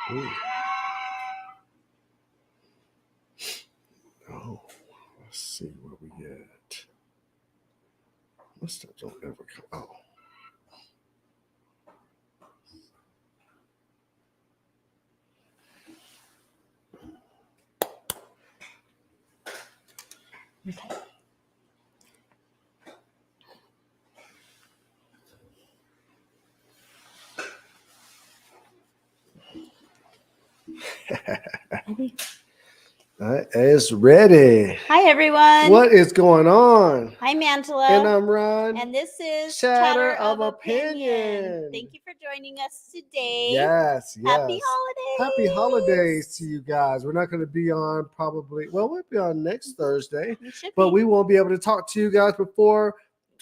Ooh. Oh, let's see where we at. What's that? Don't ever come. Oh. Okay. It's ready. Hi, everyone. What is going on? Hi, Mantala. And I'm Ron. And this is Chatter Chatter of of Opinion. Opinion. Thank you for joining us today. Yes. Happy holidays. Happy holidays to you guys. We're not going to be on probably, well, we'll be on next Thursday, but we won't be able to talk to you guys before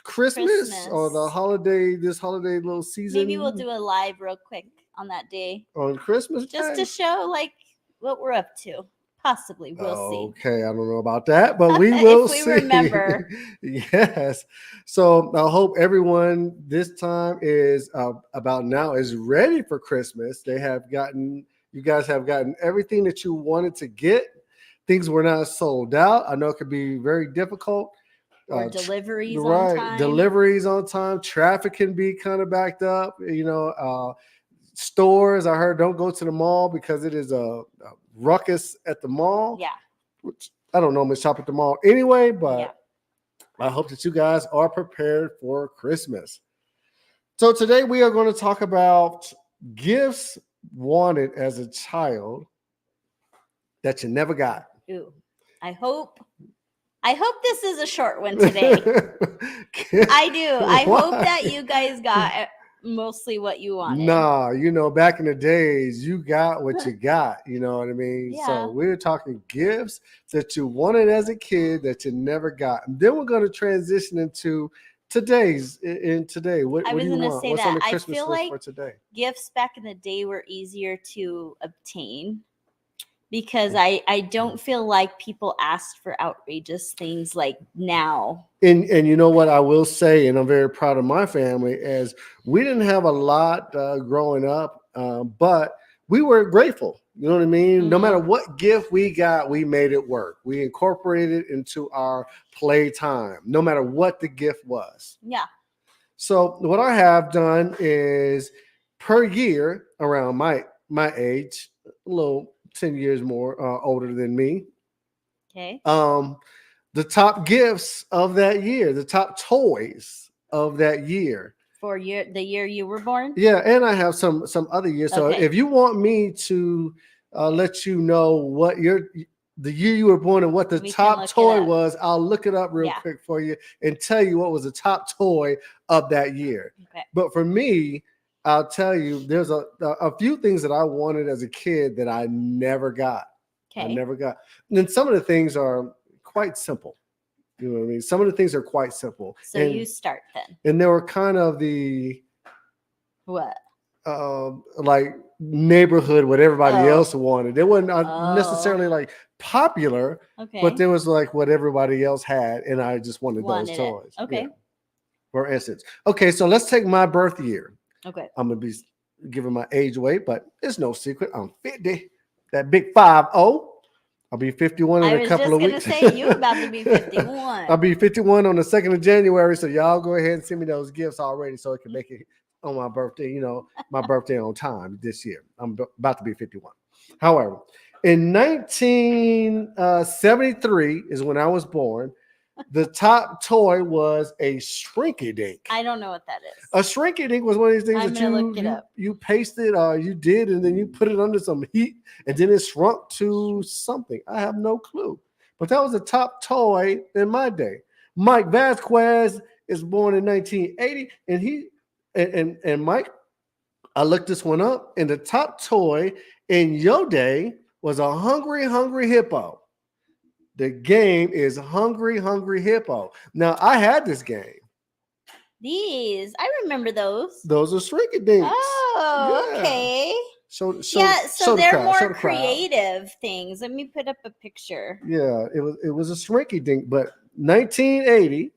Christmas or the holiday, this holiday little season. Maybe we'll do a live real quick on that day. On Christmas Just Day? to show like what we're up to. Possibly. We'll see. Okay, I don't know about that, but we will see. If we remember. Yes. So I hope everyone this time is about now is ready for Christmas. You guys have gotten everything that you wanted to get. Things were not sold out. I know it could be very difficult. Or deliveries on time. Deliveries on time. Traffic can be kind of backed up. Stores, I heard, don't go to the mall because it is a ruckus at the mall. Yeah. Which I don't normally shop at the mall anyway, but I hope that you guys are prepared for Christmas. So today we are going to talk about gifts wanted as a child that you never got. Ooh. I hope this is a short one today. I do. I hope that you guys got mostly what you wanted. Nah, back in the days, you got what you got. You know what I mean? Yeah. So we're talking gifts that you wanted as a kid that you never got. And then we're going to transition into today. What do you want? What's on the Christmas list for today? Gifts back in the day were easier to obtain. Because I don't feel like people asked for outrageous things like now. And you know what I will say, and I'm very proud of my family, is we didn't have a lot growing up, but we were grateful. You know what I mean? Mm-hmm. No matter what gift we got, we made it work. We incorporated it into our playtime, no matter what the gift was. Yeah. So what I have done is per year around my age, a little 10 years more older than me. Okay. The top gifts of that year, the top toys of that year. For the year you were born? Yeah, and I have some other years. So if you want me to let you know what the year you were born and what the top toy was, I'll look it up real quick for you and tell you what was the top toy of that year. Okay. But for me, I'll tell you, there's a few things that I wanted as a kid that I never got. Okay. I never got. And then some of the things are quite simple. You know what I mean? Some of the things are quite simple. So you start then. And they were kind of the what? Like neighborhood, what everybody else wanted. It wasn't necessarily like popular, but there was like what everybody else had, and I just wanted those toys. Okay. Yeah. For instance. Okay, so let's take my birth year. Okay. I'm going to be giving my age away, but it's no secret. I'm 50. That big 50. I'll be 51 in a couple of weeks. I was just going to say, you're about to be 51. I'll be 51 on the 2nd of January, so y'all go ahead and send me those gifts already so I can make it on my birthday, my birthday on time this year. I'm about to be 51. However, in 1973 is when I was born. The top toy was a Shrinky-Dink. I don't know what that is. A Shrinky-Dink was one of these things that you pasted or you did, and then you put it under some heat, and then it shrunk to something. I have no clue. But that was the top toy in my day. Mike Vasquez is born in 1980, and Mike, I looked this one up, and the top toy in your day was a Hungry Hippo. The game is Hungry Hippo. Now, I had this game. I remember those. Those are Shrinky-Dinks. Oh, yeah. Okay. So they're more creative things. Let me put up a picture. Yeah, it was a Shrinky-Dink, but 1980,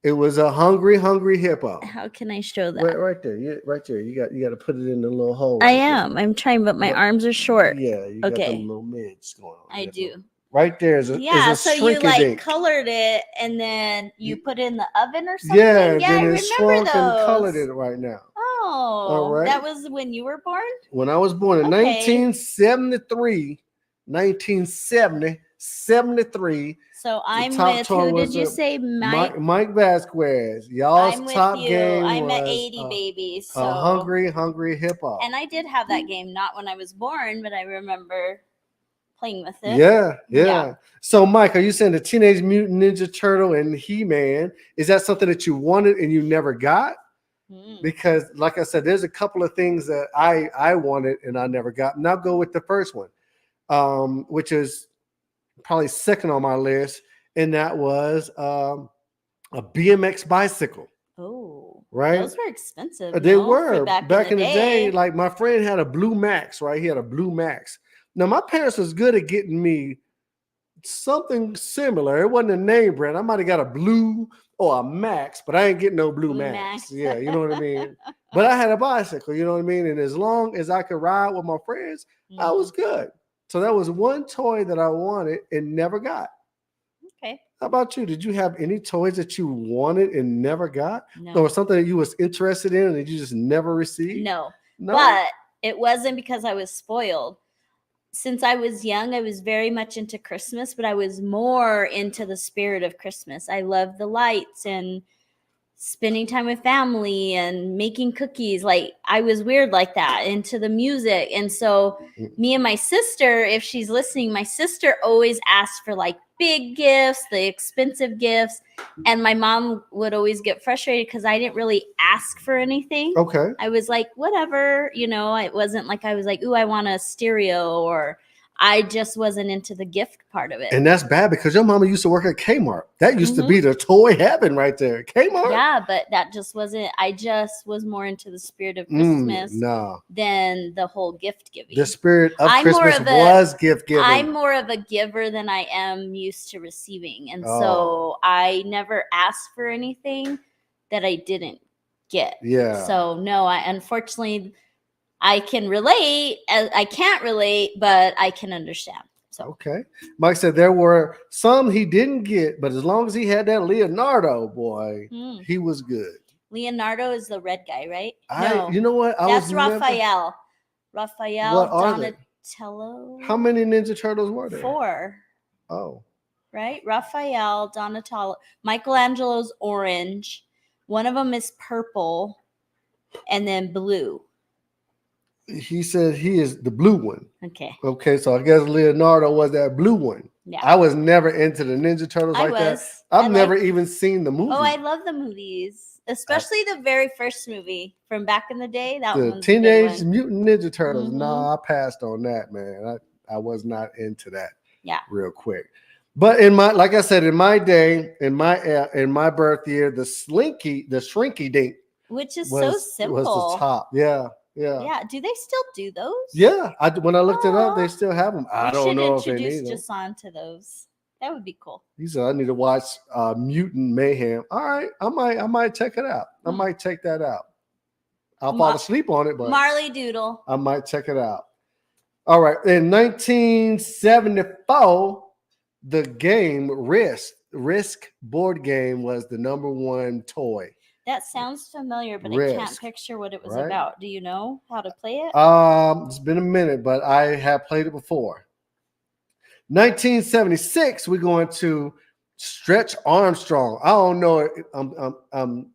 It was a hungry hippo. How can I show that? Right there. Right there. You got to put it in the little hole. I am. I'm trying, but my arms are short. Yeah, you got them little mids going on. I do. Right there is a so you like colored it and then you put it in the oven or something? Yeah, I remember shrunk those. and colored it right now. Oh, all right. That was when you were born? When I was born in 1973. 1973. So I'm with, who did you say? Mike Vasquez. Y'all's top game was I'm at 80 babies. So. A hungry hippo. And I did have that game, not when I was born, but I remember playing with it. Yeah. So, Mike, are you saying the Teenage Mutant Ninja Turtle and He-Man, is that something that you wanted and you never got? Because, like I said, there's a couple of things that I wanted and I never got. And I'll go with the first one, which is probably second on my list, and that was a BMX bicycle. Oh, right. Those were expensive. They were back in the day. Like my friend had a Blue Max, right? He had a Blue Max. Now my parents was good at getting me something similar. It wasn't a name brand. I might have got a Blue or a Max, but I ain't getting no Blue Max. Yeah, you know what I mean? But I had a bicycle, you know what I mean? And as long as I could ride with my friends, I was good. So that was one toy that I wanted and never got. Okay. How about you? Did you have any toys that you wanted and never got? No. Or something that you was interested in and you just never received? No. But it wasn't because I was spoiled. Since I was young, I was very much into Christmas, but I was more into the spirit of Christmas. I love the lights and spending time with family and making cookies. Like I was weird like that, into the music. And so me and my sister, if she's listening, my sister always asked for like big gifts, the expensive gifts. And my mom would always get frustrated because I didn't really ask for anything. Okay. I was like, whatever, it wasn't like I was like, ooh, I want a stereo, or I just wasn't into the gift part of it. And that's bad because your mama used to work at Kmart. That used to be the toy heaven right there. Kmart. Yeah, but that just wasn't. I just was more into the spirit of Christmas than the whole gift giving. The spirit of Christmas was gift giving. I'm more of a giver than I am used to receiving. And so I never asked for anything that I didn't get. Yeah. So no, unfortunately, I can relate. I can't relate, but I can understand. So okay. Mike said there were some he didn't get, but as long as he had that Leonardo, boy, he was good. Leonardo is the red guy, right? No, you know what? That's Raphael. Raphael Donatello. How many Ninja Turtles were there? 4. Oh. Right? Raphael, Donatello, Michelangelo's orange. One of them is purple, and then blue. He said he is the blue one. Okay, so I guess Leonardo was that blue one. Yeah. I was never into the Ninja Turtles that. I've never even seen the movie. Oh, I love the movies, especially the very first movie from back in the day. That the Teenage Mutant Ninja Turtles. No, I passed on that, man. I was not into that. Yeah. Real quick. But like I said, in my day, in my birth year, the Shrinky Dink, which is so simple, was the top. Yeah. Yeah. Do they still do those? Yeah. When I looked it up, they still have them. I don't know if they need them. Introduce Jason to those. That would be cool. He said, I need to watch Mutant Mayhem. All right. I might check it out. I might check that out. I'll fall asleep on it, but Marley Doodle. I might check it out. All right. In 1974, the game Risk board game was the #1 toy. That sounds familiar, but I can't picture what it was about. Do you know how to play it? It's been a minute, but I have played it before. 1976, we're going to Stretch Armstrong. I don't know. I'm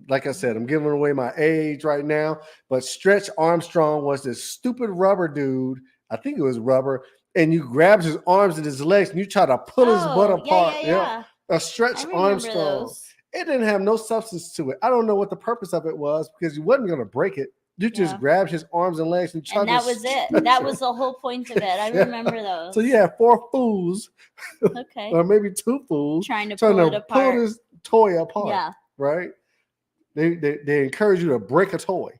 like I said, I'm giving away my age right now, but Stretch Armstrong was this stupid rubber dude. I think it was rubber, and you grabbed his arms and his legs, and you try to pull his butt apart. Yeah. A Stretch Armstrong. It didn't have no substance to it. I don't know what the purpose of it was because you wasn't going to break it. You just grabbed his arms and legs and tried that was it. That was the whole point of it. I remember those. So you had 4 fools, or maybe 2 fools, trying to pull this toy apart. Yeah. Right? They encourage you to break a toy.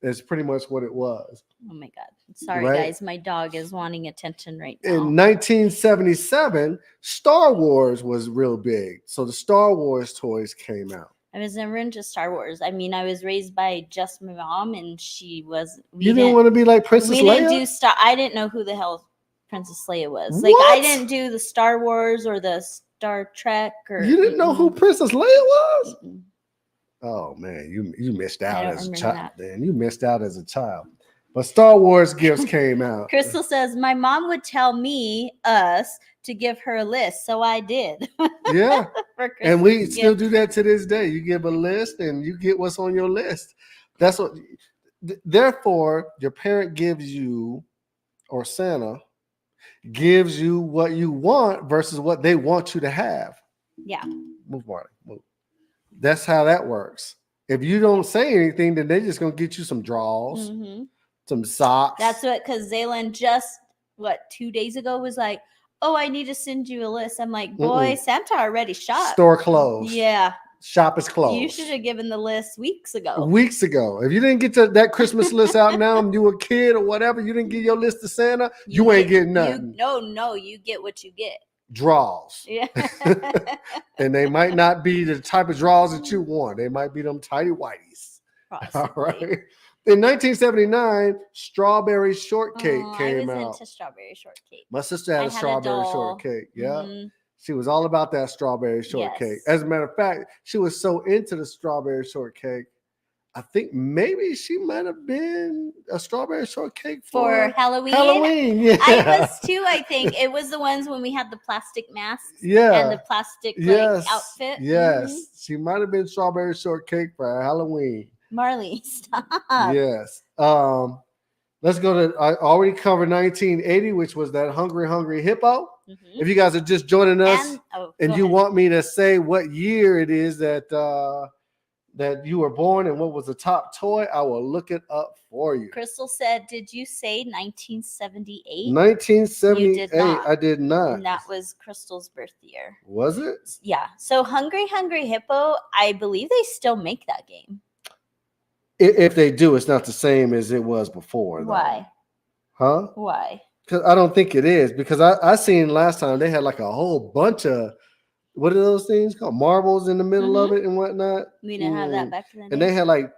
It's pretty much what it was. Oh my God. Sorry, Right? guys. My dog is wanting attention right now. In 1977, Star Wars was real big. So the Star Wars toys came out. I was never into Star Wars. I mean, I was raised by just my mom, and she was. You didn't want to be like Princess We Leia? didn't do Star. I didn't know who the hell Princess Leia was. Like, I What? didn't do the Star Wars or the Star Trek or. You didn't know who Princess Leia was? Mm-mm. Oh man, you missed I out don't as a remember child. that. Then you missed out as a child. But Star Wars gifts came out. Crystal says my mom would tell us to give her a list, so I did. Yeah, For and we Christmas still gift. do that to this day. You give a list, and you get what's on your list. That's what. Therefore, your parent gives you, or Santa gives you what you want versus what they want you to have. Yeah. Move, Marty. Move. That's how that works. If you don't say anything, then they're just gonna get you some drawers, Mhm. some socks. That's what, because Zaylin just 2 days ago was like, "Oh, I need to send you a list." I'm like, "Boy, Santa already shopped." Store closed. Yeah, Shop is closed. you should have given the list weeks ago. Weeks ago. If you didn't get that Christmas list out now and you were a kid or whatever, you didn't get your list to Santa, you ain't getting nothing. No, you get what you get. Draws. Yeah. And they might not be the type of draws that you want. They might be them tidy whities. All Possibly. right. In 1979, Strawberry Shortcake I came was out. into strawberry shortcake. My sister had I a had a strawberry doll. shortcake. Yeah. Mhm. She was all about that strawberry shortcake. Yes. As a matter of fact, she was so into the strawberry shortcake. I think maybe she might have been a strawberry shortcake For Halloween. Halloween. Yeah. I was too, I think. It was the ones when we had the plastic masks Yeah. and the plastic outfit. Yes. Mhm. She might have been strawberry shortcake for Halloween. Marley, stop. Yes. Let's go to, I already covered 1980, which was that Hungry Hippo. Mhm. If you guys are just joining us and go you ahead. want me to say what year it is that that you were born and what was the top toy, I will look it up for you. Crystal said, "Did you say 1978?" 1978. You did not. I did not. And that was Crystal's birth year. Was it? Yeah. So Hungry Hippo, I believe they still make that game. If they do, it's not the same as it was before. Though. Why? Huh? Why? Because I don't think it is. Because I seen last time they had like a whole bunch of, what are those things called? Marbles in the middle of it and whatnot. We didn't have that back then. And they had like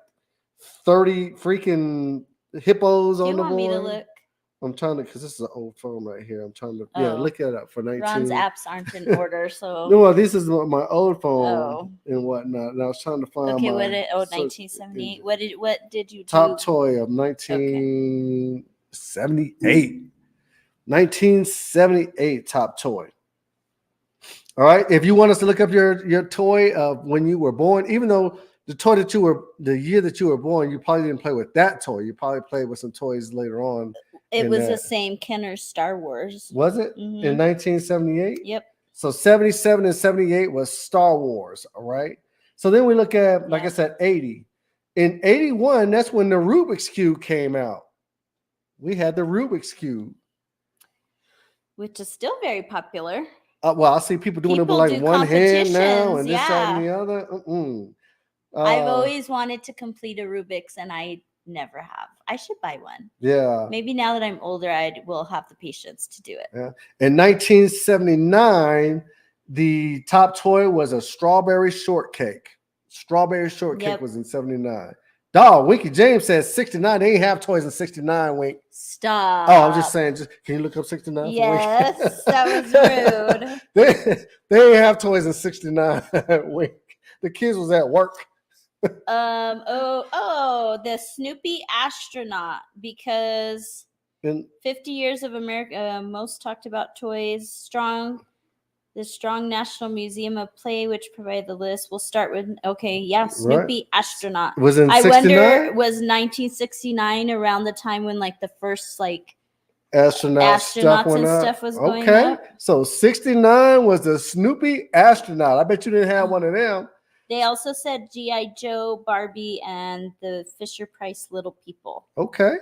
30 freaking hippos Do on you the want board. me to look? I'm trying to, because this is an old phone right here. I'm trying to, Oh. look it up for 19. Ron's apps aren't in order, so. No, this is my old phone Oh. and whatnot. And I was trying to find Okay, my 1978. What did you do? top toy of 1978. 1978 top toy. All right. If you want us to look up your toy of when you were born, even though the toy that the year that you were born, you probably didn't play with that toy. You probably played with some toys later on. It was the same Kenner Star Wars. Was it in 1978? Yep. So 77 and 78 was Star Wars. All right. So then we look at, like I said, 80. In 81, that's when the Rubik's Cube came out. We had the Rubik's Cube, which is still very popular. Well, I see people doing it with like one hand now and this, that, and the other. I've always wanted to complete a Rubik's and I never have. I should buy one. Yeah. Maybe now that I'm older, I will have the patience to do it. Yeah. In 1979, the top toy was a strawberry shortcake. Strawberry shortcake was in 79. Dog, Winky James says 69. They ain't have toys in 69, Wink. Stop. Oh, I'm just saying, can you look up 69? Yes, that was rude. they ain't have toys in 69, Wink. The kids was at work. The Snoopy astronaut, because 50 years of America, most talked about toys, the Strong National Museum of Play, which provided the list. We'll start with, Snoopy astronaut. Was in 69? I wonder, was 1969 around the time when like the first like astronauts and stuff was going up? So 69 was the Snoopy astronaut. I bet you didn't have one of them. They also said G.I. Joe, Barbie, and the Fisher-Price Little People. Okay.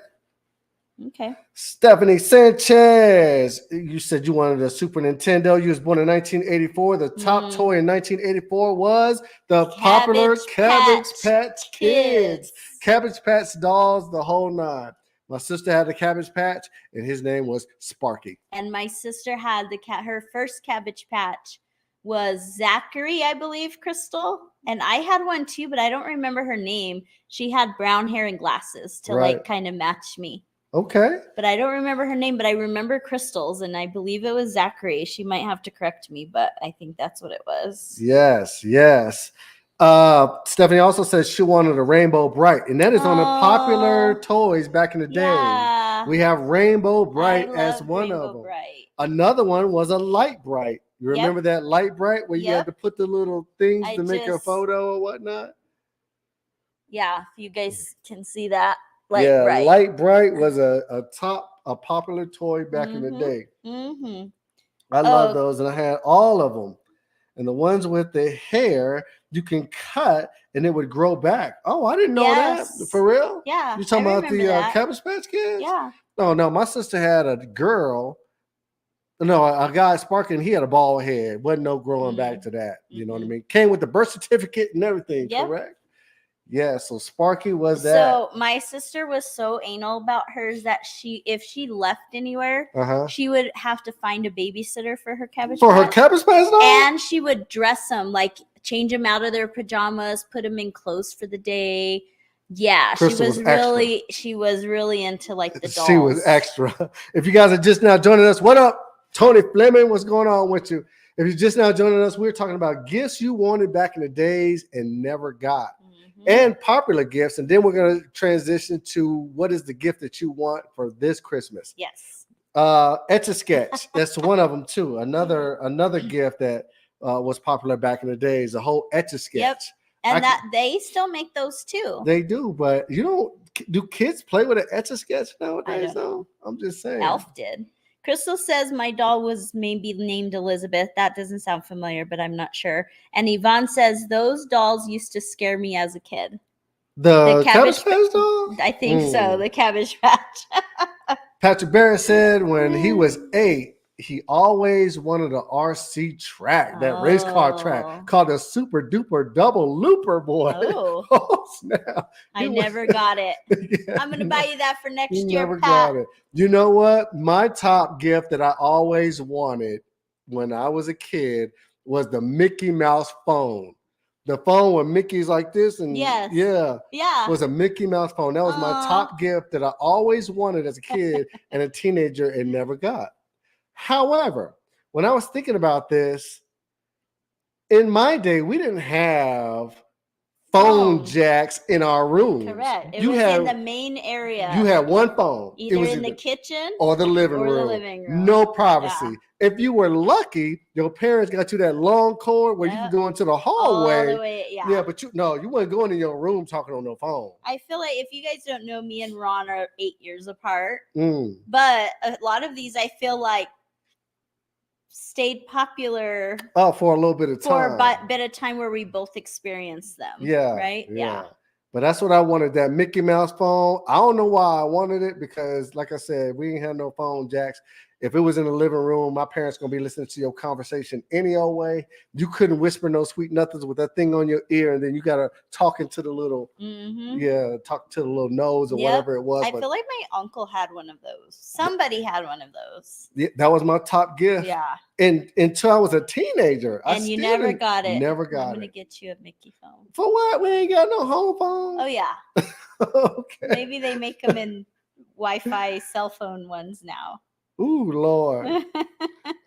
Okay. Stephanie Sanchez, you said you wanted a Super Nintendo. You was born in 1984. The top toy in 1984 was the popular Cabbage Patch Kids. Cabbage Patch dolls, the whole nine. My sister had the Cabbage Patch, and his name was Sparky. And my sister had her first Cabbage Patch was Zachary, I believe, Crystal. And I had one too, but I don't remember her name. She had brown hair and glasses to like kind of match me. Okay. But I don't remember her name, but I remember Crystal's, and I believe it was Zachary. She might have to correct me, but I think that's what it was. Yes, yes. Stephanie also says she wanted a Rainbow Bright, and that is on the popular toys back in the day. We have Rainbow Bright as one of them. Another one was a Light Bright. You remember that Light Bright where you had to put the little things to make a photo or whatnot? Yeah, you guys can see that. Light Bright was a popular toy back in the day. I love those, and I had all of them. And the ones with the hair, you can cut and it would grow back. Oh, I didn't know that. For real? Yeah. You talking about the Cabbage Patch Kids? Yeah. No, my sister had a girl. No, a guy, Sparky, and he had a bald head. Wasn't no growing back to that. You know what I mean? Came with the birth certificate and everything, correct? Yeah, so Sparky was that. So my sister was so anal about hers that if she left anywhere, she would have to find a babysitter for her Cabbage Patch. Her Cabbage Patch dog? And she would dress them, like change them out of their pajamas, put them in clothes for the day. Yeah, she was really into like the dolls. She was extra. If you guys are just now joining us, what up? Tony Fleming, what's going on with you? If you're just now joining us, we're talking about gifts you wanted back in the days and never got. And popular gifts, and then we're going to transition to what is the gift that you want for this Christmas. Yes. Etch-a-Sketch. That's one of them too. Another gift that was popular back in the days, the whole Etch-a-Sketch. Yep. And they still make those too. They do, but do kids play with an Etch-a-Sketch nowadays though? I'm just saying. Elf did. Crystal says my doll was maybe named Elizabeth. That doesn't sound familiar, but I'm not sure. And Yvonne says those dolls used to scare me as a kid. The Cabbage Patch doll? I think so. The Cabbage Patch. Patrick Barrett said when he was 8, he always wanted an RC track, that race car track called a Super Duper Double Looper, boy. Oh snap. I never got it. I'm going to buy you that for next year, never got it. You know what? My top gift that I always wanted when I was a kid was the Mickey Mouse phone. The phone with Mickey's like this, and was a Mickey Mouse phone. That was my top gift that I always wanted as a kid and a teenager and never got. However, when I was thinking about this, in my day, we didn't have phone jacks in our rooms. Correct. It was in the main area. You had one phone. Either in the kitchen or the living room. No privacy. Yeah. If you were lucky, your parents got you that long cord where you could go into the hallway. All the way, but you weren't going in your room talking on the phone. I feel like if you guys don't know, me and Ron are 8 years apart. But a lot of these, I feel like, stayed popular for a little bit of time. For a bit of time where we both experienced them. Yeah. Right? Yeah. But that's what I wanted, that Mickey Mouse phone. I don't know why I wanted it because, like I said, we didn't have no phone jacks. If it was in the living room, my parents going to be listening to your conversation any old way. You couldn't whisper no sweet nothings with that thing on your ear, and then you got to talk into the little, talk to the little nose or whatever it was. I feel like my uncle had one of those. Somebody had one of those. Yeah, that was my top gift. Yeah. And until I was a teenager. And you never got it. Never got it. I'm going to get you a Mickey phone. For what? We ain't got no home phone. Oh, yeah. Okay. Maybe they make them in Wi-Fi cell phone ones now. Ooh, Lord.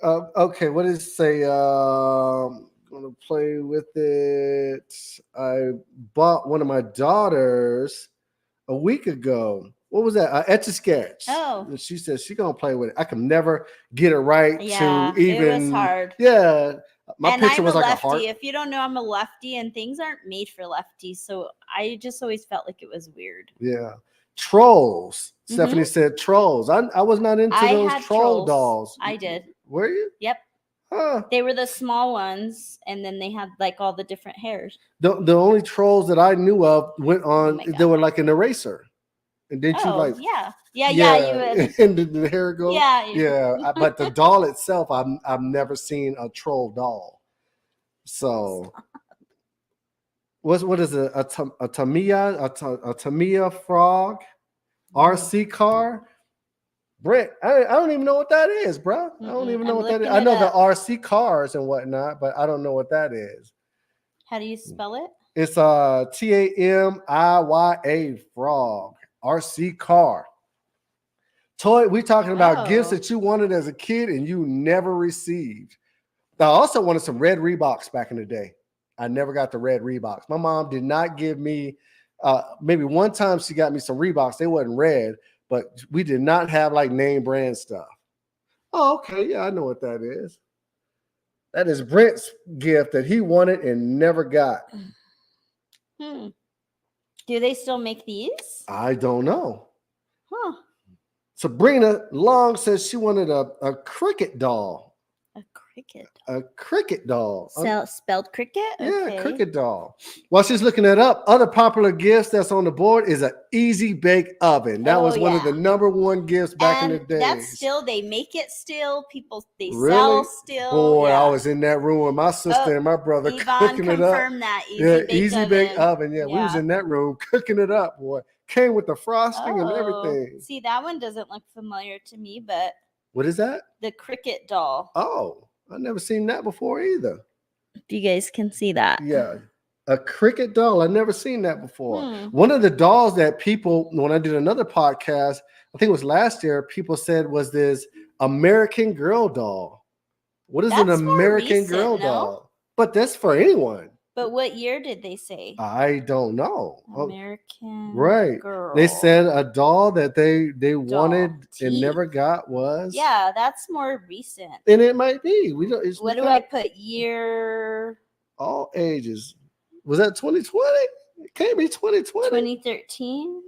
Okay, what does it say? I'm going to play with it. I bought one of my daughters a week ago. What was that? Etch-a-Sketch. Oh. And she said she's going to play with it. I can never get it right to even. It was hard. Yeah. My picture was like a heart. If you don't know, I'm a lefty, and things aren't made for lefties. So I just always felt like it was weird. Yeah. Trolls. Stephanie said trolls. I was not into those troll dolls. I did. Were you? Yep. Huh. They were the small ones, and then they had like all the different hairs. The only trolls that I knew of went on. They were like an eraser. And then you like, yeah. You would. And the hair goes. Yeah. But the doll itself, I've never seen a troll doll. So, what is it? A Tamiya frog, RC car. Brent, I don't even know what that is, bro. I don't even know what that is. I know the RC cars and whatnot, but I don't know what that is. How do you spell it? It's TAMIYA frog, RC car. Toy, we're talking about gifts that you wanted as a kid and you never received. I also wanted some red Reeboks back in the day. I never got the red Reeboks. My mom did not give me, maybe one time she got me some Reeboks. They wasn't red, but we did not have like name brand stuff. Oh, okay. Yeah, I know what that is. That is Brent's gift that he wanted and never got. Do they still make these? I don't know. Huh. Sabrina Long says she wanted a cricket doll. A cricket doll. Spelled cricket? Yeah, cricket doll. While she's looking that up, other popular gifts that's on the board is an Easy Bake Oven. That was one of the #1 gifts back in the day. That's still, they make it still. People, they sell still. Boy, I was in that room with my sister and my brother cooking it up. That Easy Bake Oven. Yeah, we was in that room cooking it up, boy. Came with the frosting and everything. See, that one doesn't look familiar to me, but. What is that? The cricket doll. Oh. I've never seen that before either. You guys can see that. Yeah. A cricket doll. I've never seen that before. One of the dolls that people, when I did another podcast, I think it was last year, people said was this American Girl doll. What is an American Girl doll? But that's for anyone. But what year did they say? I don't know. American Girl. They said a doll that they wanted and never got was. Yeah, that's more recent. And it might be. We don't. What do I put? Year. All ages. Was that 2020? It can't be 2020. 2013.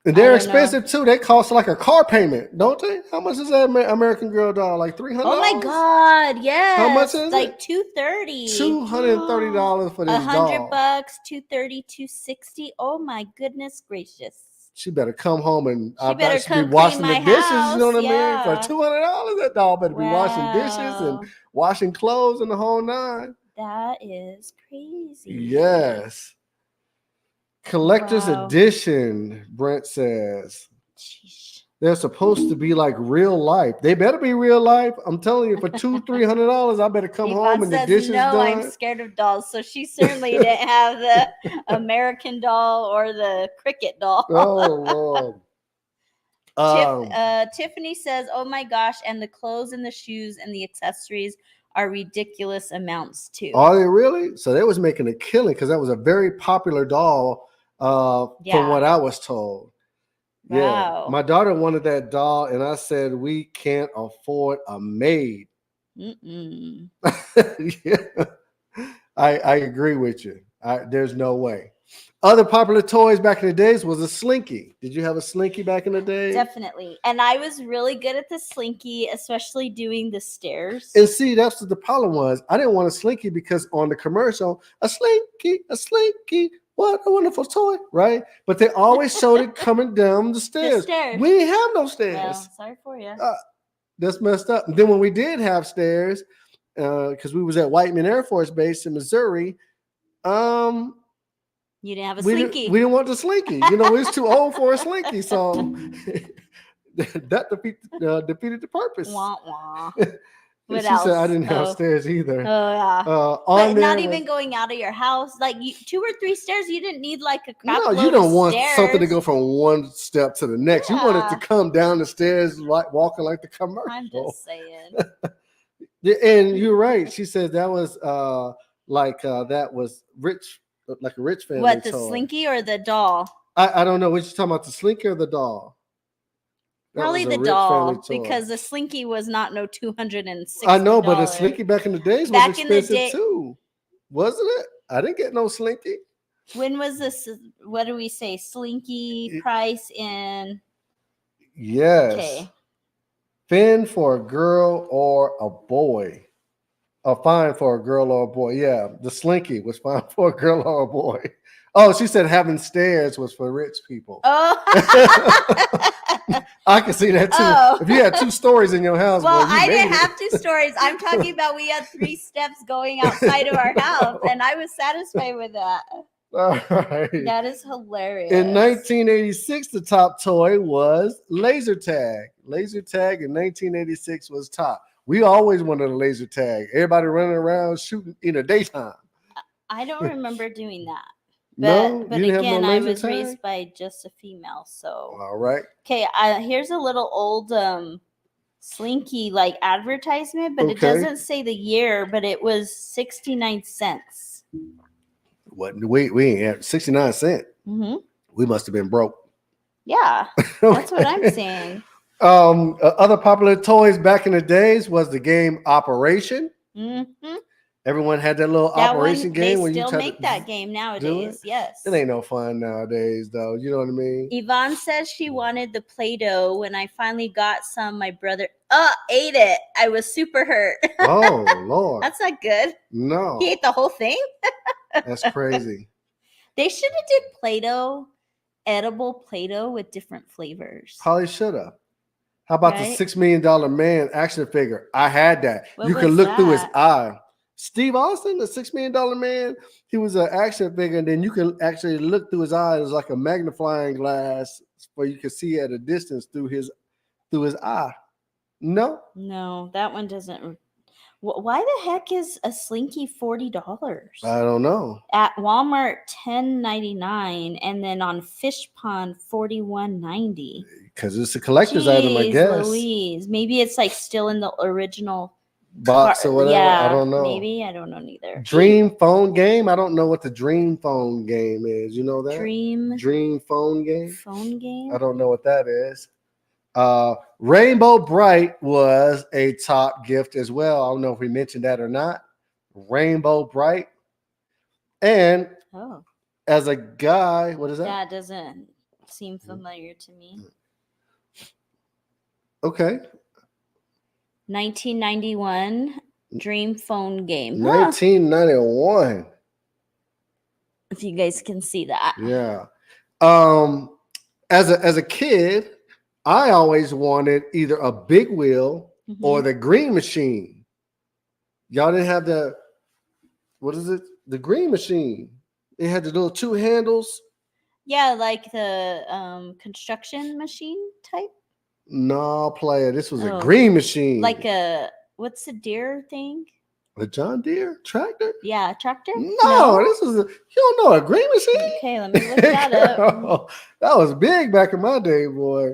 And they're expensive too. They cost like a car payment, don't they? How much is that American Girl doll? Like $300? Oh my God! Yes. How much is like $230. $230 for this doll. $100, $230, $260. Oh my goodness gracious! She better come home and I bet she be washing the dishes. House. You know what I mean? For $200, that doll better be washing dishes and washing clothes and the whole nine. That is crazy. Yes. Collector's edition, Brent says. Sheesh. They're supposed to be like real life. They better be real life. I'm telling you, for $200-$300, I better come home and the dishes done. I'm scared of dolls, so she certainly didn't have the American doll or the cricket doll. Oh Lord. Tiffany says, "Oh my gosh!" And the clothes and the shoes and the accessories are ridiculous amounts too. Are they really? So they was making a killing because that was a very popular doll. From what I was told. Wow. Yeah. My daughter wanted that doll, and I said, we can't afford a maid. Yeah. I agree with you. There's no way. Other popular toys back in the days was a Slinky. Did you have a Slinky back in the day? Definitely. And I was really good at the Slinky, especially doing the stairs. And see, that's what the problem was. I didn't want a Slinky because on the commercial, a Slinky, what a wonderful toy, right? But they always showed it coming down the stairs. We didn't have no stairs. Well, sorry for you. That's messed up. And then when we did have stairs, because we was at Whiteman Air Force Base in Missouri, you didn't have a Slinky. We didn't want the Slinky. You know, we was too old for a Slinky, so that defeated the purpose. Wah, wah. What else? Said I didn't have stairs either. Oh yeah. But not even going out of your house, like 2 or 3 stairs. You didn't need like a crap load you don't of want stairs. something to go from one step to the next. You want it to come down the stairs like walking like the commercial. I'm just saying. And you're right. She said that was that was rich, like a rich family. What, the toy. Slinky or the doll? I don't know. What you talking about, the Slinky or the doll? Probably the doll, because the Slinky was not $260. I know, but the Slinky back in the days was expensive too, wasn't it? I didn't get no Slinky. When was this? What do we say? Slinky price in? Yes. Okay. Fin for a girl or a boy. fine for a girl or a boy. Yeah, the slinky was fine for a girl or a boy. Oh, she said having stairs was for rich people. Oh. I can see that too. Oh. If you had 2 stories in your house, well, boy, you I made didn't it. have 2 stories. I'm talking about we had 3 steps going outside of our house, and I was satisfied with that. All right. That is hilarious. In 1986, the top toy was laser tag. Laser tag in 1986 was top. We always wanted a laser tag. Everybody running around shooting in the daytime. I don't remember doing that. No, But you didn't again, have no I laser was tag? raised by just a female, so. All right. Okay, here's a little old Slinky like advertisement, but it Okay. doesn't say the year, but it was 69 cents. What? We ain't at 69 cents. Mm-hmm. We must have been broke. Yeah, that's what I'm saying. Other popular toys back in the days was the game Operation. Mm-hmm. Everyone had that little That Operation one, game they where you still try make to that game nowadays. Yes. It ain't no fun nowadays, though. You know what I mean? Yvonne says she wanted the Play-Doh. When I finally got some, my brother ate it. I was super hurt. Oh Lord, That's not good. no, He ate the whole thing. that's crazy. They should have did Play-Doh, edible Play-Doh with different flavors. Probably should have. How about the Right? $6 million man action figure? I had that. What You could was look through his that? eye. Steve Austin, the $6 million man, he was an action figure, and then you can actually look through his eye. It was like a magnifying glass where you could see at a distance through his eye. No, No, that one doesn't. Why the heck is a Slinky $40? I don't know. At Walmart, $10.99, and then on Fish Pond, $41.90. Because it's a collector's item, I guess. Louise, maybe it's like still in the original Box or whatever. Yeah, I don't know. Maybe I don't know neither. Dream phone game. I don't know what the dream phone game is. You know that? Dream phone game. Phone game. I don't know what that is. Rainbow Bright was a top gift as well. I don't know if we mentioned that or not. Rainbow Bright. And as a guy, what is that? That doesn't seem familiar to me. Okay. 1991 Dream phone game. 1991. If you guys can see that. Yeah. As a kid, I always wanted either a big wheel or the green machine. Y'all didn't have the, what is it? The green machine. It had the little 2 handles. Yeah, like the construction machine type. No, player. This was a green machine. Like what's the deer thing? A John Deere tractor? Yeah, a tractor? No, this was you don't know a green machine? Okay, let me look that up. That was big back in my day, boy.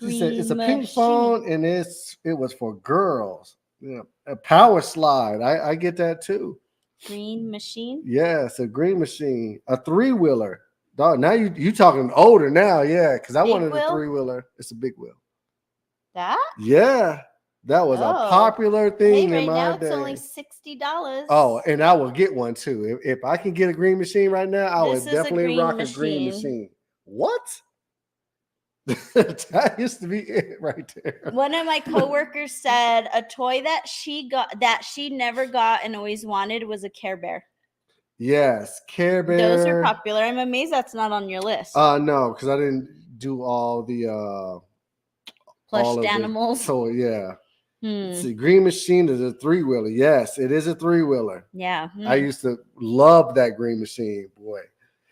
She said Green it's a pink machine. phone and it was for girls. Yeah, a power slide. I get that too. Green machine? Yes, a green machine. A 3-wheeler. Dog, now you talking older now, yeah, because I wanted a 3-wheeler. It's a big wheel. That? Yeah. That was a popular thing in my now day. It's only $60. Oh, and I will get one too. If I can get a green machine right now, I would definitely rock a green machine. What? That used to be it right there. One of my coworkers said a toy that she never got and always wanted was a Care Bear. Yes, Care Bear. Those are popular. I'm amazed that's not on your list. No, because I didn't do all the plushed animals. So yeah. See, green machine is a 3-wheeler. Yes, it is a 3-wheeler. Yeah. I used to love that green machine, boy.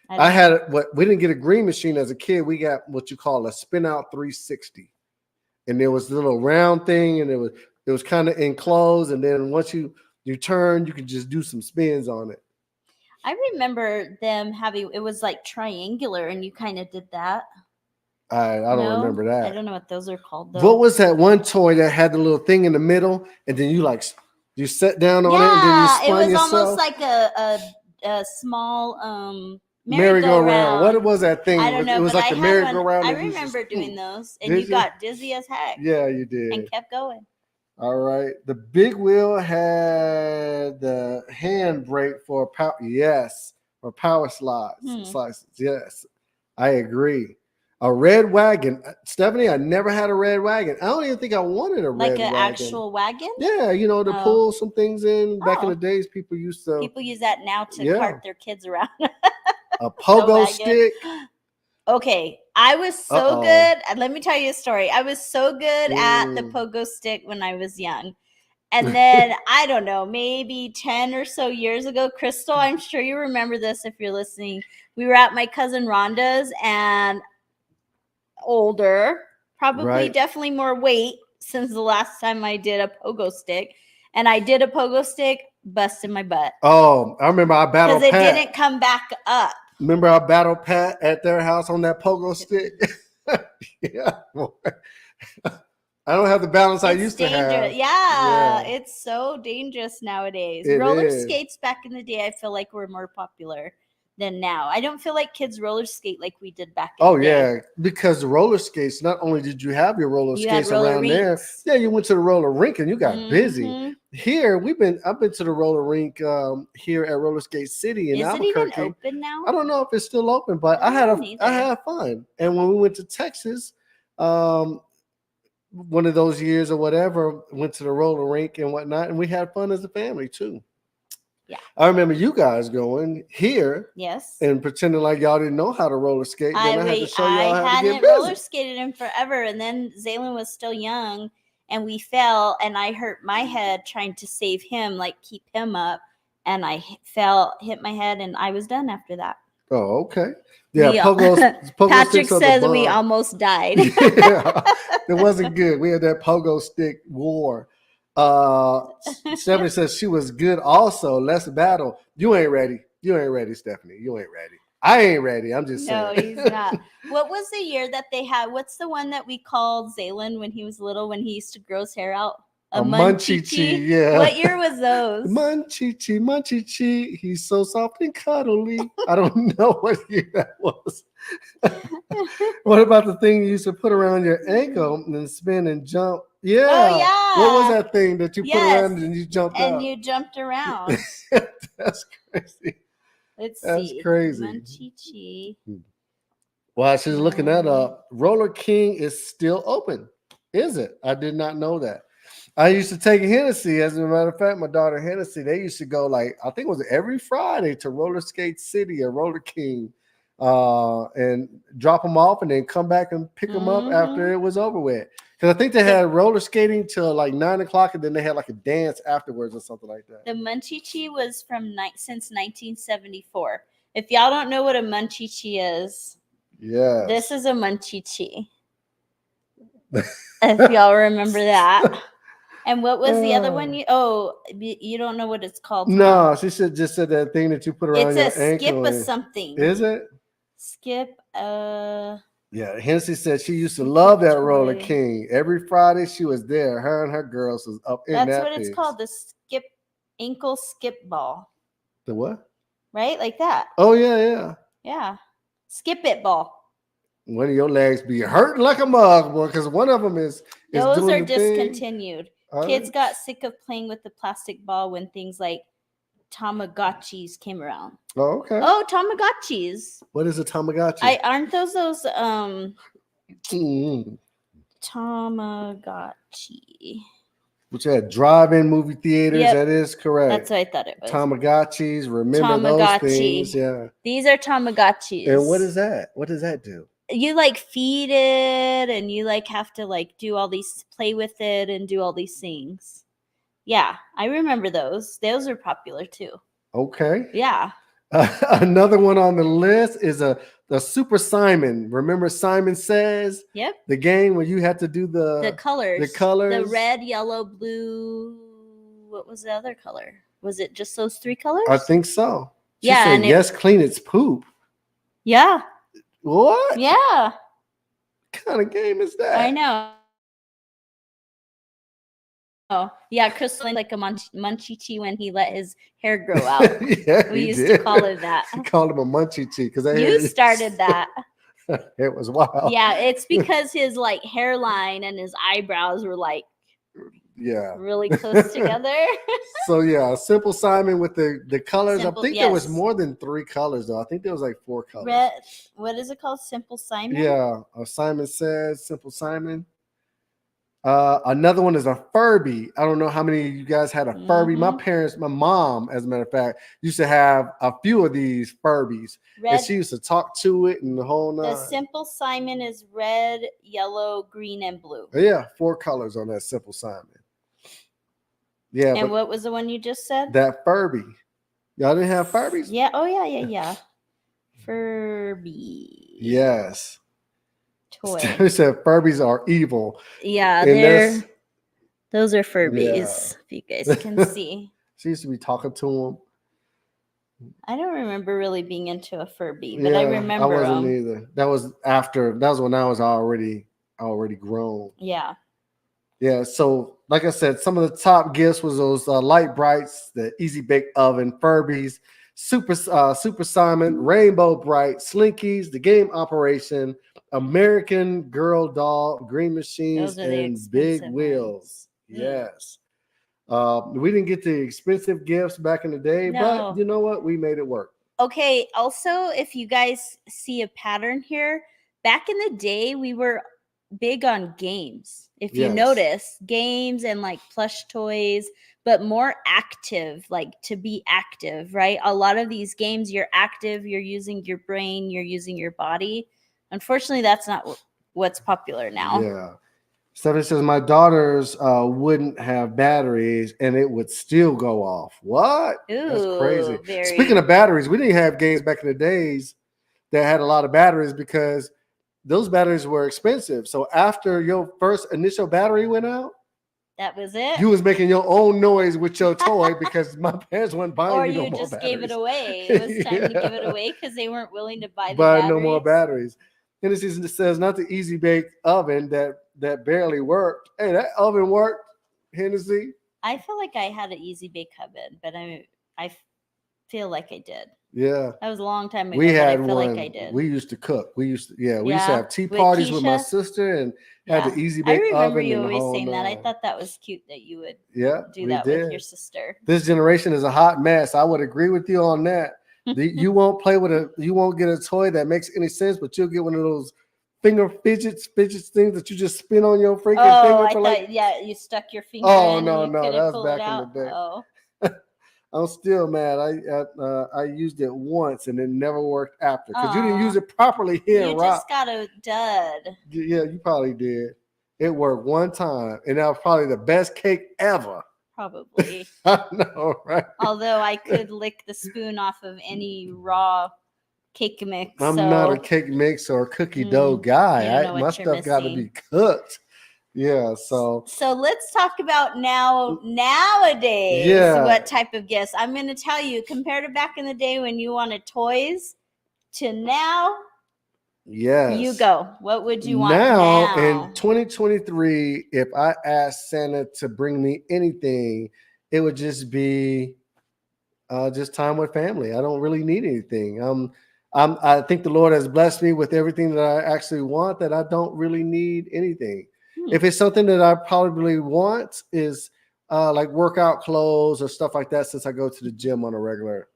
I had we didn't get a green machine as a kid. We got what you call a spin out 360. And there was a little round thing, and it was kind of enclosed. And then once you turn, you could just do some spins on it. I remember them having it was like triangular, and you kind of did that. I don't remember that. I don't know what those are called though. What was that one toy that had the little thing in the middle, and then you sat down on it, and then you spun it was yourself? almost like a small merry-go-round. What was that thing? I don't know. It was like a merry-go-round. I remember doing those, and you got dizzy as heck. Yeah, you did. And kept going. All right. The big wheel had the hand brake for power. Yes, for power slices. Yes, I agree. A red wagon. Stephanie, I never had a red wagon. I don't even think I wanted a red wagon. Like an actual wagon? Yeah, to pull some things in. Back in the days, people used to. People use that now to cart their kids around. A pogo stick. Okay, I was so good. Let me tell you a story. I was so good at the pogo stick when I was young. And then, I don't know, maybe 10 or so years ago, Crystal, I'm sure you remember this if you're listening. We were at my cousin Rhonda's and older, probably definitely more weight since the last time I did a pogo stick. And I did a pogo stick, busted my butt. Oh, I remember our battle because it didn't come back up. Remember our battle Pat at their house on that pogo stick? Yeah. I don't have the balance I used to have. Yeah, it's so dangerous nowadays. Roller skates back in the day, I feel like were more popular than now. I don't feel like kids roller skate like we did back in the day. Oh, yeah, because the roller skates, not only did you have your roller skates around there, you went to the roller rink and you got busy. Here, I've been to the roller rink here at Roller Skate City in Albuquerque. Is it even open now? I don't know if it's still open, but I had fun. And when we went to Texas, one of those years or whatever, went to the roller rink and whatnot, and we had fun as a family too. Yeah, I remember you guys going here, yes, and pretending like y'all didn't know how to roller skate. Then I had to show y'all how to get busy. I hadn't roller skated in forever, and then Zaylin was still young, and we fell, and I hurt my head trying to save him, like keep him up, and I hit my head, and I was done after that. Oh, okay. Yeah, pogo Patrick says we almost died. Yeah, it wasn't good. We had that pogo stick war. Stephanie says she was good also. Let's battle. You ain't ready. Stephanie. You ain't ready. I ain't ready. I'm just saying. No, he's not. What was the year that they had? What's the one that we called Zaylin when he was little, when he used to grow his hair out? A Munchie-Chi, yeah. What year was those? Munchie-Chi. He's so soft and cuddly. I don't know what year that was. What about the thing you used to put around your ankle and then spin and jump? Yeah. Oh, yeah. What was that thing that you put around and you jumped out? And you jumped around. That's crazy. That's crazy. Munchie-Chi. Well, she's looking that up. Roller King is still open. Is it? I did not know that. I used to take Hennessy. As a matter of fact, my daughter Hennessy, they used to go I think it was every Friday to Roller Skate City or Roller King and drop them off and then come back and pick them up after it was over with. Because I think they had roller skating till 9 o'clock and then they had a dance afterwards or something like that. The Munchie-Chi was since 1974. If y'all don't know what a Munchie-Chi is, this is a Munchie-Chi. If y'all remember that. And what was the other one? You don't know what it's called? No, she just said that thing that you put around your ankle. It's a skip or something. Is it? Skip. Yeah, Hennessy said she used to love that Roller King. Every Friday she was there. Her and her girls was up in that. That's what it's called. The ankle skip ball. The what? Right, like that. Oh yeah. Yeah, skip it ball. One of your legs be hurting like a mug, boy, because one of them is those doing are discontinued. Kids got sick of playing with the plastic ball when things like Tamagotchis came around. Oh, okay. Oh, Tamagotchis. What is a Tamagotchi? Aren't those Tamagotchi? Which had drive-in movie theaters. Yep. That is correct. That's what I thought it was. Tamagotchis. Remember those things? Yeah. These are Tamagotchis. And what is that? What does that do? You feed it and you have to do all these, play with it and do all these things. Yeah, I remember those. Those are popular too. Okay. Yeah. Another one on the list is the Super Simon. Remember Simon Says? Yep. The game where you had to do the colors. The colors. The red, yellow, blue. What was the other color? Was it just those 3 colors? I think so. She said, and yes, clean its poop. Yeah. What? Yeah. What kind of game is that? I know. Oh, yeah, Crystal like a Munchie-Chi when he let his hair grow out. Yeah, we used to call it that. He called him a Munchie-Chi because you started that. It was wild. Yeah, it's because his hairline and his eyebrows were Yeah. really close together. So yeah, Simple Simon with the colors. Simple, I think there was yes. more than 3 colors though. I think there was like 4 colors. Red, what is it called? Simple Simon? Yeah, Simon Says, Simple Simon. Another one is a Furby. I don't know how many of you guys had a Furby. My parents, my mom, as a matter of fact, used to have a few of these Furbies. Red, and she used to talk to it and the whole nine. The Simple Simon is red, yellow, green, and blue. Yeah, 4 colors on that Simple Simon. Yeah. And what was the one you just said? That Furby. Y'all didn't have Furbies? Yeah. Oh, yeah. Furby. Yes. Toy. They said Furbies are evil. Yeah, those are Furbies, if you guys can see. She used to be talking to them. I don't remember really being into a Furby, but I remember I wasn't either. That was when I was already grown. Yeah. Yeah, so like I said, some of the top gifts was those Light Brights, the Easy Bake Oven, Furbies, Super Simon, Rainbow Bright, Slinkies, the Game Operation, American Girl Doll, Green Machines, and Big Wheels. Yes. We didn't get the expensive gifts back in the day, but you know what? We made it work. Okay. Also, if you guys see a pattern here, back in the day, we were big on games. If you notice, games and like plush toys, but more active, like to be active, right? A lot of these games, you're active, you're using your brain, you're using your body. Unfortunately, that's not what's popular now. Yeah. Stephanie says, my daughters wouldn't have batteries and it would still go off. What? Ooh, that's crazy. Speaking of batteries, we didn't have games back in the days that had a lot of batteries because those batteries were expensive. So after your first initial battery went out, that was it. You was making your own noise with your toy because my parents weren't buying you no more batteries. Or you just gave it away. It was time to give it away because they weren't willing to buy the batteries. no more batteries. And it says not the Easy Bake Oven that barely worked. Hey, that oven worked, Hennessy. I feel like I had an Easy Bake Oven, but I feel like I did. Yeah. That was a long time ago. We had I feel one. like I did. We used to cook. We used to have tea parties with my sister and had the Easy Bake Oven. I remember you always saying that. I thought that was cute that you would do that with your sister. This generation is a hot mess. I would agree with you on that. You won't you won't get a toy that makes any sense, but you'll get one of those finger fidgets things that you just spin on your freaking finger. You stuck your finger in. No, that was back in the day. Oh. I'm still mad. I used it once and it never worked after because you didn't use it properly here. You just got a dud. Yeah, you probably did. It worked one time, and that was probably the best cake ever. Probably. I know, right? Although I could lick the spoon off of any raw cake mix. I'm not a cake mix or cookie dough guy. My stuff got to be cooked. Yeah, so let's talk about nowadays. Yeah. What type of gifts? I'm going to tell you, compared to back in the day when you wanted toys to now. Yes. You go. What would you want now? In 2023, if I asked Santa to bring me anything, it would just be just time with family. I don't really need anything. I think the Lord has blessed me with everything that I actually want, that I don't really need anything. If it's something that I probably want is like workout clothes or stuff like that, since I go to the gym on a regular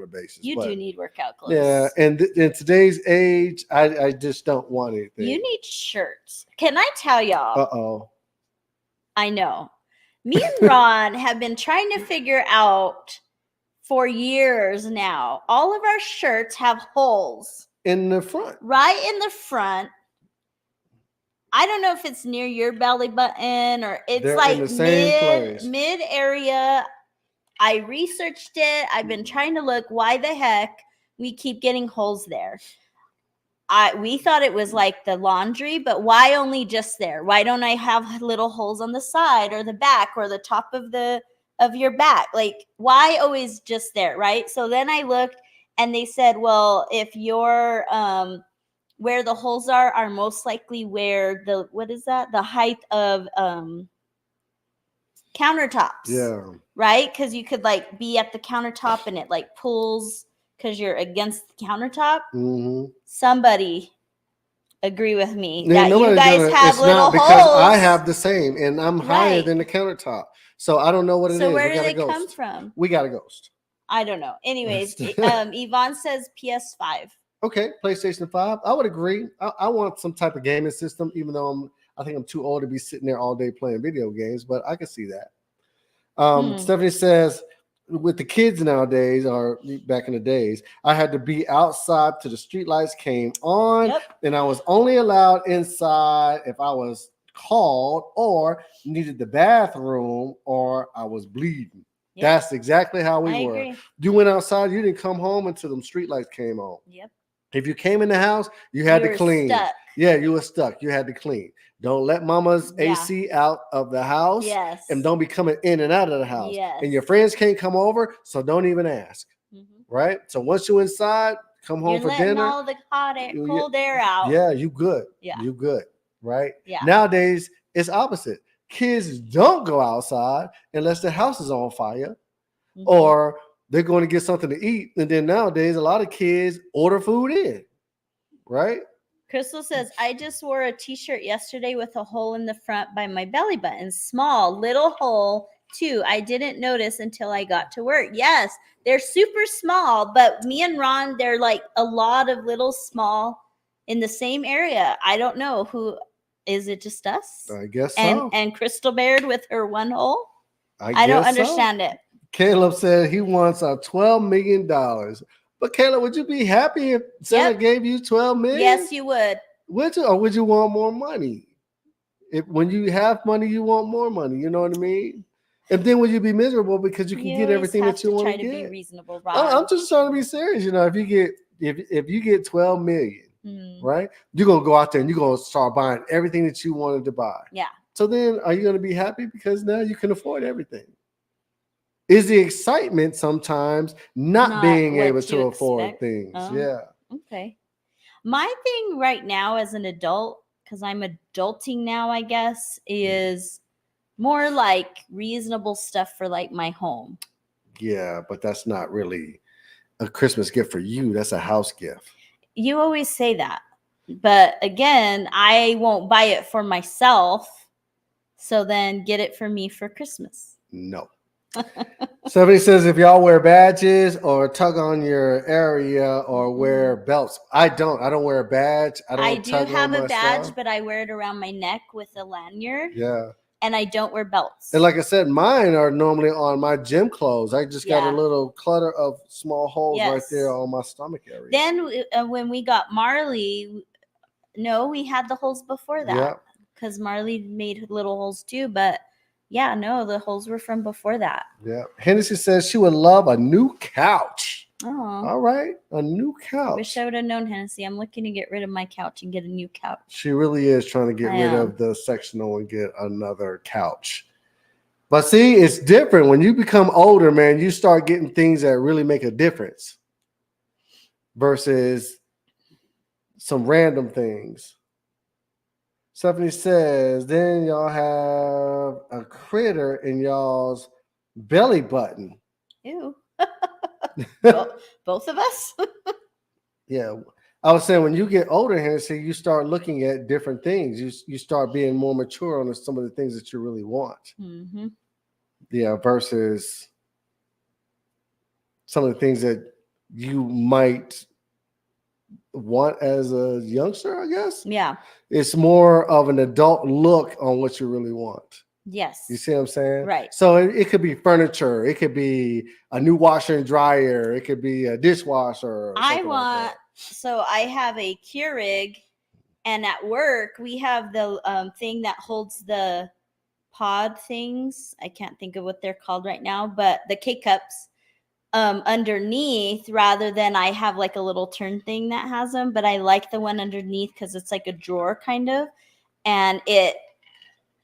basis. You do need workout clothes. Yeah, and in today's age, I just don't want anything. You need shirts. Can I tell y'all? Uh-oh. I know. Me and Ron have been trying to figure out for years now. All of our shirts have holes. In the front. Right in the front. I don't know if it's near your belly button or it's like mid area. I researched it. I've been trying to look. Why the heck we keep getting holes there? We thought it was like the laundry, but why only just there? Why don't I have little holes on the side or the back or the top of your back? Like, why always just there, right? So then I looked and they said, well, if you're where the holes are most likely where the height of countertops. Yeah. Right? Because you could like be at the countertop and it like pulls because you're against the countertop. Mm-hmm. Somebody agree with me Yeah, that you nobody's guys gonna, have it's little not because holes. I have the same, and I'm higher Right. than the countertop. So I don't know what it is. So where We do got a they ghost. come from? We got a ghost. I don't know. Anyways, Yvonne says PS5. Okay, PlayStation 5. I would agree. I want some type of gaming system, even though I think I'm too old to be sitting there all day playing video games, but I can see that. Stephanie says, with the kids nowadays, or back in the days, I had to be outside till the street lights came on, Yep. and I was only allowed inside if I was called or needed the bathroom or I was bleeding. Yep. That's exactly how we I were. agree. You went outside, you didn't come home until them street lights came on. Yep. If you came in the house, you had to were clean. stuck. Yeah, you were stuck. You had to clean. Don't let mama's Yeah. AC out of the house. Yes. And don't be coming in and out of the house. Yes. And your friends can't come over, so don't even ask. Mhm. Right? So once you're inside, come home You're for letting dinner. all the cold air out. Yeah, you good. Yeah. You good. Right? Yeah. Nowadays, it's opposite. Kids don't go outside unless the house is on fire. Mhm. Or they're going to get something to eat. And then nowadays, a lot of kids order food in. Right? Crystal says, I just wore a t-shirt yesterday with a hole in the front by my belly button. Small, little hole, too. I didn't notice until I got to work. Yes, they're super small, but me and Ron, they're like a lot of little small in the same area. I don't know who. Is it just us? I guess And so. and Crystal Baird with her one hole? I don't guess understand it. Caleb said he wants $12 million. But Caleb, would you be happy if Santa gave you $12 million? Yes, you would. Would you, or would you want more money? When you have money, you want more money. You know what I mean? And then would you be miserable because you can get everything that you want to get? Try to be reasonable, Ron. I'm just trying to be serious. You know, if you get 12 million, right? You're gonna go out there and you're gonna start buying everything that you wanted to buy. Yeah. So then, are you gonna be happy because now you can afford everything? Is the excitement sometimes not being able to afford things? Yeah. Okay. My thing right now as an adult, because I'm adulting now, I guess, is more like reasonable stuff for like my home. Yeah, but that's not really a Christmas gift for you. That's a house gift. You always say that. But again, I won't buy it for myself. So then get it for me for Christmas. No. Somebody says if y'all wear badges or tug on your area or wear belts. I don't wear a badge. I do have a badge, but I wear it around my neck with a lanyard. Yeah. And I don't wear belts. And like I said, mine are normally on my gym clothes. I just got a little clutter of small holes right there on my stomach area. Then when we got Marley, no, we had the holes before that. Because Marley made little holes too, but yeah, no, the holes were from before that. Yeah. Hennessy says she would love a new couch. Oh. All right. A new couch. Wish I would have known, Hennessy. I'm looking to get rid of my couch and get a new couch. She really is trying to get rid of the sectional and get another couch. But see, it's different. When you become older, man, you start getting things that really make a difference versus some random things. Stephanie says, then y'all have a critter in y'all's belly button. Ew. Both of us? Yeah. I was saying when you get older, Hennessy, you start looking at different things. You start being more mature on some of the things that you really want. Mm-hmm. Yeah, versus some of the things that you might want as a youngster, I guess. Yeah. It's more of an adult look on what you really want. Yes. You see what I'm saying? Right. So it could be furniture. It could be a new washer and dryer. It could be a dishwasher. So I have a Keurig, and at work we have the thing that holds the pod things. I can't think of what they're called right now, but the K-cups underneath, rather than I have like a little turn thing that has them, but I like the one underneath because it's like a drawer kind of, and it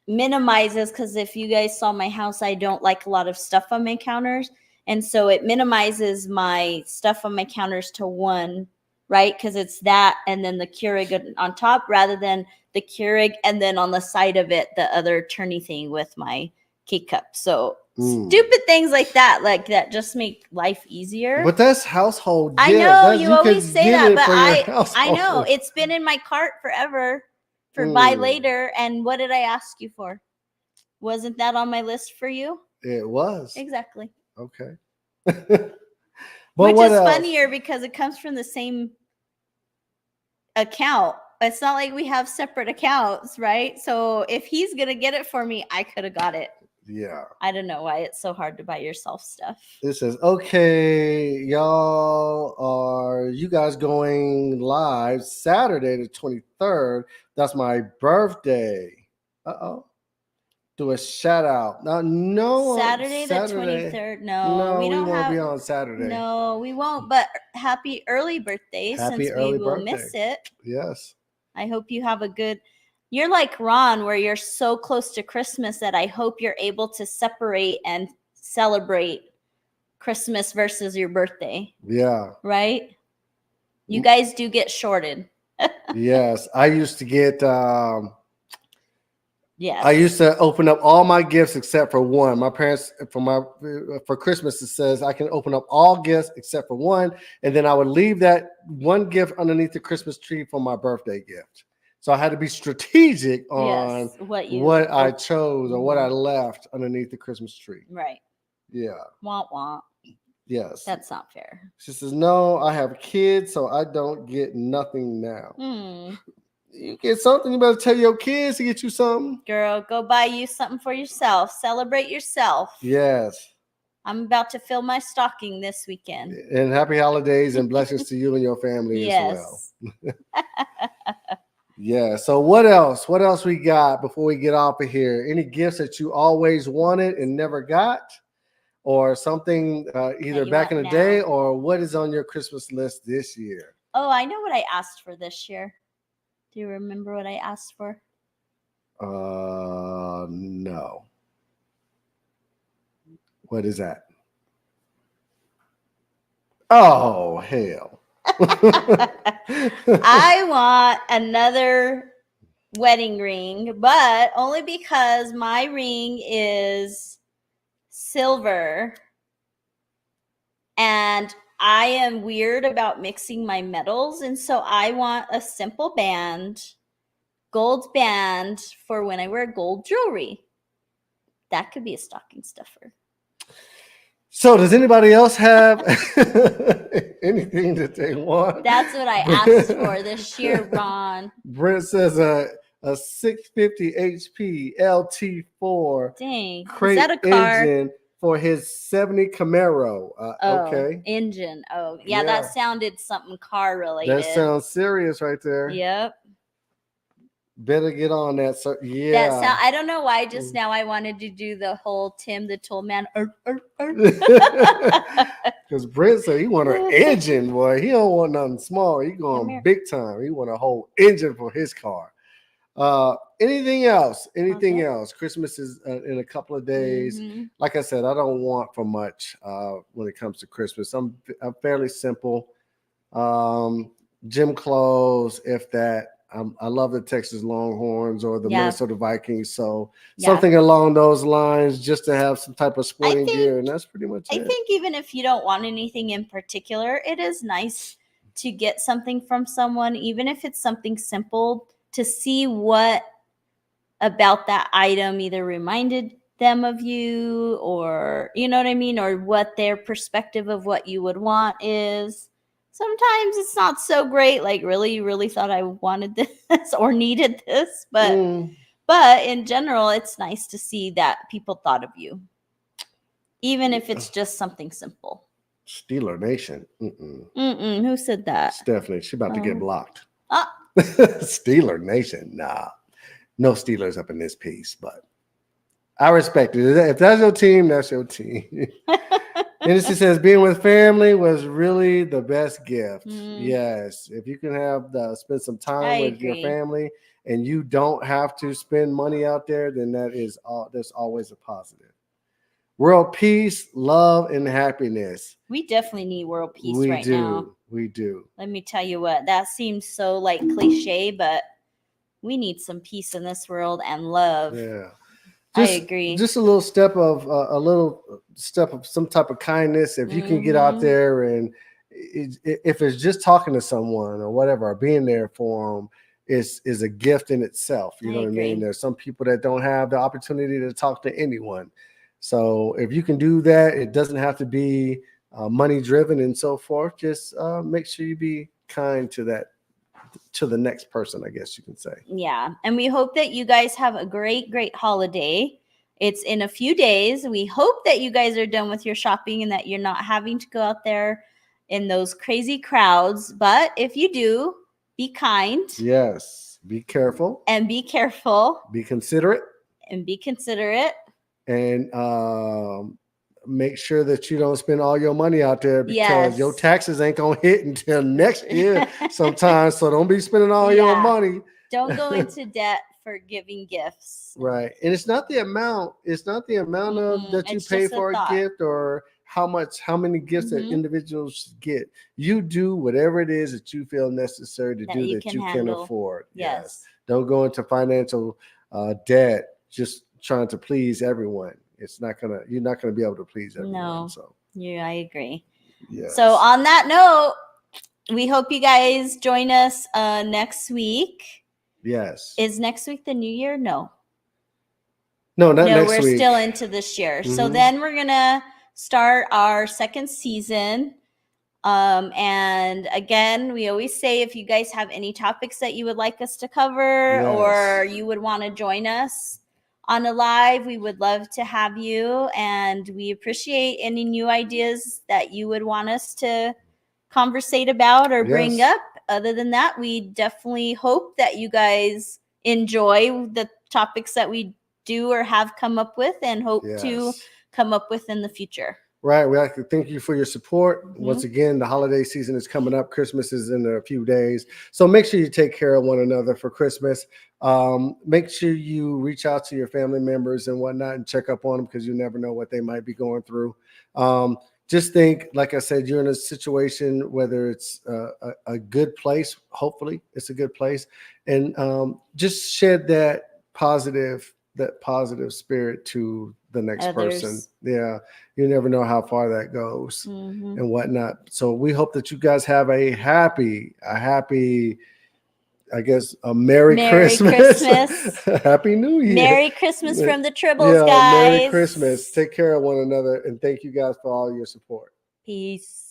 minimizes, because if you guys saw my house, I don't like a lot of stuff on my counters, and so it minimizes my stuff on my counters to one, right? Because it's that and then the Keurig on top, rather than the Keurig and then on the side of it the other turny thing with my K-cup. So Stupid things like that just make life easier. But that's household. I know you always say that, but I know it's been in my cart forever for buy later. And what did I ask you for? Wasn't that on my list for you? It was. Exactly. Okay. Which is funnier because it comes from the same account. It's not like we have separate accounts, right? So if he's going to get it for me, I could have got it. Yeah. I don't know why it's so hard to buy yourself stuff. It says, okay, you guys going live Saturday the 23rd. That's my birthday. Uh-oh. Do a shout out. No. Saturday the 23rd. No, we won't be on Saturday. No, we won't. But happy early birthday since we will miss it. Yes. I hope you have a good. You're like Ron, where you're so close to Christmas that I hope you're able to separate and celebrate Christmas versus your birthday. Yeah. Right? You guys do get shorted. Yes. I used to get yes. I used to open up all my gifts except for one. My parents, for Christmas, it says I can open up all gifts except for one, and then I would leave that one gift underneath the Christmas tree for my birthday gift. So I had to be strategic on what I chose or what I left underneath the Christmas tree. Right. Yeah. Womp womp. Yes. That's not fair. She says, no, I have kids, so I don't get nothing now. You get something, you better tell your kids to get you something. Girl, go buy you something for yourself. Celebrate yourself. Yes. I'm about to fill my stocking this weekend. And happy holidays and blessings to you and your family as well. Yeah. So what else? What else we got before we get off of here? Any gifts that you always wanted and never got? Or something either back in the day, or what is on your Christmas list this year? Oh, I know what I asked for this year. Do you remember what I asked for? No. What is that? Oh, hell. I want another wedding ring, but only because my ring is silver and I am weird about mixing my metals, and so I want a simple gold band for when I wear gold jewelry. That could be a stocking stuffer. So does anybody else have anything that they want? That's what I asked for this year, Ron. Brent says a 650 HP LT4 Dang. crate is that a car? Engine for his 70 Camaro. Okay. Engine. Oh, yeah, that sounded something car related. That sounds serious right there. Yep. Better get on that. So, yeah. I don't know why just now I wanted to do the whole Tim the Tool Man. Because Brent said he want an engine, boy. He don't want nothing small. He going big time. He want a whole engine for his car. Anything else? Christmas is in a couple of days. Like I said, I don't want for much when it comes to Christmas. I'm fairly simple. Gym clothes, if that. I love the Texas Longhorns or the Minnesota Vikings. So something along those lines, just to have some type of sporting gear, and that's pretty much it. I think even if you don't want anything in particular, it is nice to get something from someone, even if it's something simple, to see what about that item either reminded them of you, or you know what I mean, or what their perspective of what you would want is. Sometimes it's not so great, like really, you really thought I wanted this or needed this, but in general, it's nice to see that people thought of you, even if it's just something simple. Steeler Nation. Who said that? Stephanie. She's about to get blocked. Ah. Steeler Nation. Nah. No Steelers up in this piece, but I respect it. If that's your team, that's your team. And she says, being with family was really the best gift. Yes. If you can spend some time with your family and you don't have to spend money out there, then that's always a positive. World peace, love, and happiness. We definitely need world peace now. We do. Let me tell you what, that seems so cliche, but we need some peace in this world and love. Yeah. agree. Just a little step of some type of kindness. If you can get out there and if it's just talking to someone or whatever, or being there for them is a gift in itself. You know what I mean? There's some people that don't have the opportunity to talk to anyone. So if you can do that, it doesn't have to be money driven and so forth. Just make sure you be kind to the next person, I guess you can say. Yeah. And we hope that you guys have a great, great holiday. It's in a few days. We hope that you guys are done with your shopping and that you're not having to go out there in those crazy crowds. But if you do, be kind. Yes. Be careful. And be careful. Be considerate. And be considerate. And make sure that you don't spend all your money out there because your taxes ain't going to hit until next year sometimes. So don't be spending all your money. Don't go into debt for giving gifts. Right. And it's not the amount. It's not the amount of that you pay for a gift or how many gifts that individuals should get. You do whatever it is that you feel necessary to do that you can afford. Yes. Don't go into financial debt just trying to please everyone. You're not gonna be able to please everyone. No. So I agree. Yes. So on that note, we hope you guys join us next week. Yes. Is next week the new year? No, not next week. We're still into this year. So then we're gonna start our second season. And again, we always say if you guys have any topics that you would like us to cover or you would want to join us on a live, we would love to have you, and we appreciate any new ideas that you would want us to conversate about or bring up. Other than that, we definitely hope that you guys enjoy the topics that we do or have come up with and hope to come up with in the future. Right. We like to thank you for your support. Once again, the holiday season is coming up. Christmas is in a few days. So make sure you take care of one another for Christmas. Make sure you reach out to your family members and whatnot and check up on them because you never know what they might be going through. Just think, like I said, you're in a situation, whether it's a good place, hopefully it's a good place, and just shed that positive spirit to the next person. Yeah. You never know how far that goes and whatnot. So we hope that you guys have a happy, I guess, a Merry Christmas. Happy New Year. Merry Christmas from the Tribbles, guys. Merry Christmas. Take care of one another. And thank you guys for all your support. Peace.